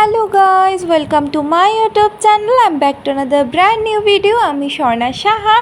Hello guys, welcome to my YouTube channel. I am back to another brand new video. আমি স্বর্ণা সাহা।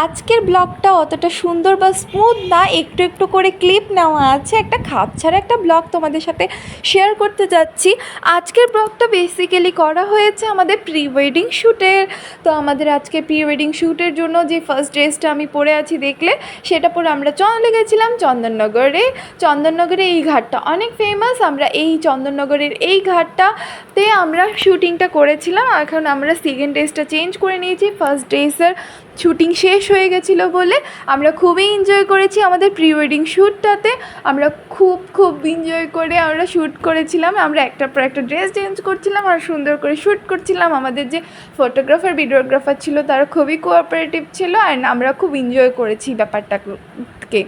আজকের ব্লগটা অতটা সুন্দর বা স্মুথ না, একটু একটু করে ক্লিপ নেওয়া আছে। একটা খাপ ছাড়া একটা ব্লগ তোমাদের সাথে শেয়ার করতে যাচ্ছি। আজকের ব্লগটা বেসিক্যালি করা হয়েছে আমাদের প্রি ওয়েডিং শ্যুটের। তো আমাদের আজকে প্রি ওয়েডিং শ্যুটের জন্য যে ফার্স্ট ড্রেসটা আমি পরে আছি দেখলে, সেটা পরে আমরা চলে গেছিলাম চন্দননগরে। চন্দননগরে এই ঘাটটা অনেক ফেমাস। আমরা এই চন্দননগরের এই ঘাটটাতে আমরা শ্যুটিংটা করেছিলাম। এখন আমরা সেকেন্ড ড্রেসটা চেঞ্জ করে নিয়েছি। ফার্স্ট ড্রেসের শ্যুটিং শেষ হয়ে গেছিলো বলে আমরা খুবই এনজয় করেছি আমাদের প্রি ওয়েডিং শ্যুটটাতে। আমরা খুব এনজয় করে আমরা শ্যুট করেছিলাম। আমরা একটার পর একটা ড্রেস চেঞ্জ করছিলাম আর সুন্দর করে শ্যুট করছিলাম। আমাদের যে ফটোগ্রাফার ভিডিওগ্রাফার ছিল তারা খুবই কোঅপারেটিভ ছিল অ্যান্ড আমরা খুব এনজয় করেছি ব্যাপারটাকে।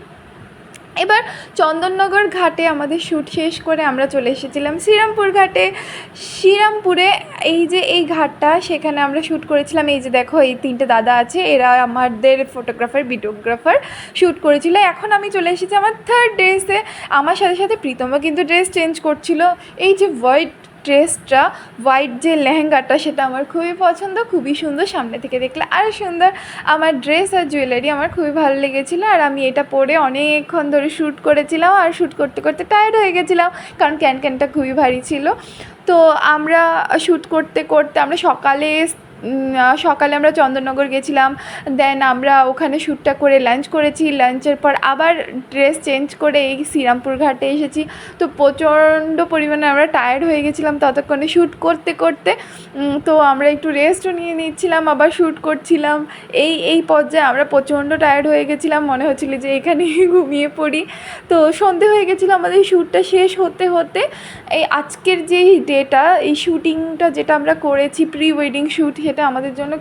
এবার চন্দননগর ঘাটে আমাদের শ্যুট শেষ করে আমরা চলে এসেছিলাম শ্রীরামপুর ঘাটে। শ্রীরামপুরে এই যে এই ঘাটটা, সেখানে আমরা শ্যুট করেছিলাম। এই যে দেখো, এই তিনটে দাদা আছে, এরা আমাদের ফটোগ্রাফার ভিডিওগ্রাফার শ্যুট করেছিল। এখন আমি চলে এসেছি আমার থার্ড ড্রেসে। আমার সাথে সাথে প্রীতমও কিন্তু ড্রেস চেঞ্জ করছিল। এই যে হোয়াইট যে লেহেঙ্গাটা, সেটা আমার খুবই পছন্দ, খুবই সুন্দর। সামনে থেকে দেখলে আরও সুন্দর। আমার ড্রেস আর জুয়েলারি আমার খুবই ভালো লেগেছিলো। আর আমি এটা পরে অনেকক্ষণ ধরে শ্যুট করেছিলাম আর শ্যুট করতে করতে টায়ার্ড হয়ে গেছিলাম, কারণ ক্যানটা খুবই ভারী ছিল। তো আমরা শ্যুট করতে করতে আমরা সকালে আমরা চন্দননগর গেছিলাম। দেন আমরা ওখানে শ্যুটটা করে লাঞ্চ করেছি। লাঞ্চের পর আবার ড্রেস চেঞ্জ করে এই শ্রীরামপুর ঘাটে এসেছি। তো প্রচণ্ড পরিমাণে আমরা টায়ার্ড হয়ে গেছিলাম ততক্ষণে শ্যুট করতে করতে। তো আমরা একটু রেস্টও নিয়ে নিচ্ছিলাম, আবার শ্যুট করছিলাম। এই পর্যায়ে আমরা প্রচণ্ড টায়ার্ড হয়ে গেছিলাম, মনে হচ্ছিল যে এখানে ঘুমিয়ে পড়ি। তো সন্ধে হয়ে গেছিলো আমাদের শ্যুটটা শেষ হতে হতে। এই আজকের যেই ডেটা, এই শ্যুটিংটা যেটা আমরা করেছি প্রি ওয়েডিং শ্যুট, সেটা আমাদের জন্য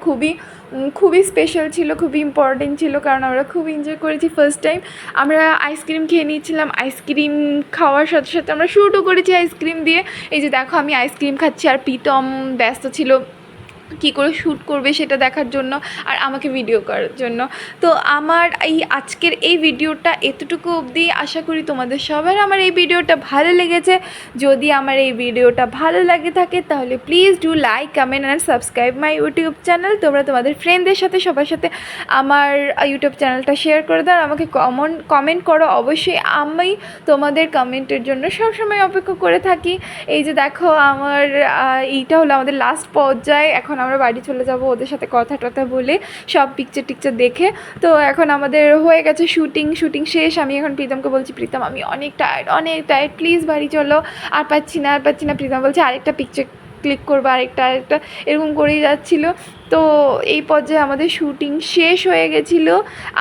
খুবই স্পেশাল ছিল, খুবই ইম্পর্টেন্ট ছিল, কারণ আমরা খুব এনজয় করেছি। ফার্স্ট টাইম আমরা আইসক্রিম খেয়ে নিয়েছিলাম। আইসক্রিম খাওয়ার সাথে সাথে আমরা শ্যুটও করেছি আইসক্রিম দিয়ে। এই যে দেখো, আমি আইসক্রিম খাচ্ছি আর প্রীতম ব্যস্ত ছিল কী করে শ্যুট করবে সেটা দেখার জন্য আর আমাকে ভিডিও করার জন্য। তো আমার আজকের এই ভিডিওটা এতটুকু অবধি। আশা করি তোমাদের সবার আমার এই ভিডিওটা ভালো লেগেছে। যদি আমার এই ভিডিওটা ভালো লাগে থাকে তাহলে please do like, comment and subscribe my YouTube channel. তোমরা তোমাদের ফ্রেন্ডদের সাথে সবার সাথে আমার ইউটিউব চ্যানেলটা শেয়ার করে দাও, আমাকে কমেন্ট করো অবশ্যই। আমি তোমাদের কমেন্টের জন্য সবসময় অপেক্ষা করে থাকি। এই যে দেখো, আমার এইটা হলো আমাদের লাস্ট পর্যায়ে। এখন আমরা বাড়ি চলে যাব ওদের সাথে কথা টথা বলে, সব পিকচার দেখে। তো এখন আমাদের হয়ে গেছে শ্যুটিং শেষ। আমি এখন প্রীতমকে বলছি, প্রীতম আমি অনেক টায়ার্ড, প্লিজ বাড়ি চলো, আর পাচ্ছি না। প্রীতম বলছে আরেকটা পিকচার ক্লিক করবো, আরেকটা এরকম করেই যাচ্ছিলো। তো এই পর্যায়ে আমাদের শ্যুটিং শেষ হয়ে গেছিলো।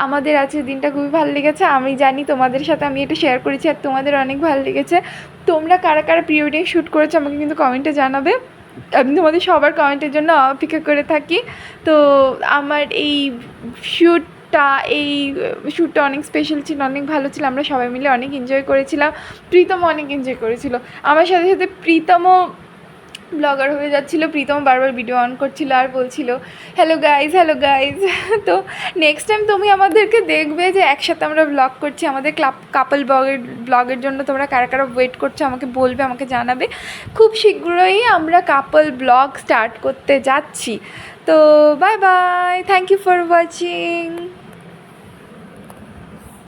আমাদের আজকের দিনটা খুবই ভালো লেগেছে। আমি জানি তোমাদের সাথে আমি এটা শেয়ার করেছি আর তোমাদের অনেক ভালো লেগেছে। তোমরা কারা প্রি ওয়েডিং শ্যুট করেছো আমাকে কিন্তু কমেন্টে জানাবে। আমি তোমাদের সবার কমেন্টের জন্য অপেক্ষা করে থাকি। তো আমার এই শ্যুটটা অনেক স্পেশাল ছিল, অনেক ভালো ছিল। আমরা সবাই মিলে অনেক এনজয় করেছিলাম। প্রীতমও অনেক এনজয় করেছিল। আমার সাথে সাথে প্রীতমও ব্লগার হয়ে যাচ্ছিলো। প্রীতম বারবার ভিডিও অন করছিল আর বলছিল হ্যালো গাইজ। তো নেক্সট টাইম তুমি আমাদেরকে দেখবে যে একসাথে আমরা ব্লগ করছি। আমাদের কাপল ব্লগের জন্য তোমরা কারা ওয়েট করছো আমাকে বলবে, আমাকে জানাবে। খুব শীঘ্রই আমরা কাপল ব্লগ স্টার্ট করতে যাচ্ছি। তো bye, thank you for watching.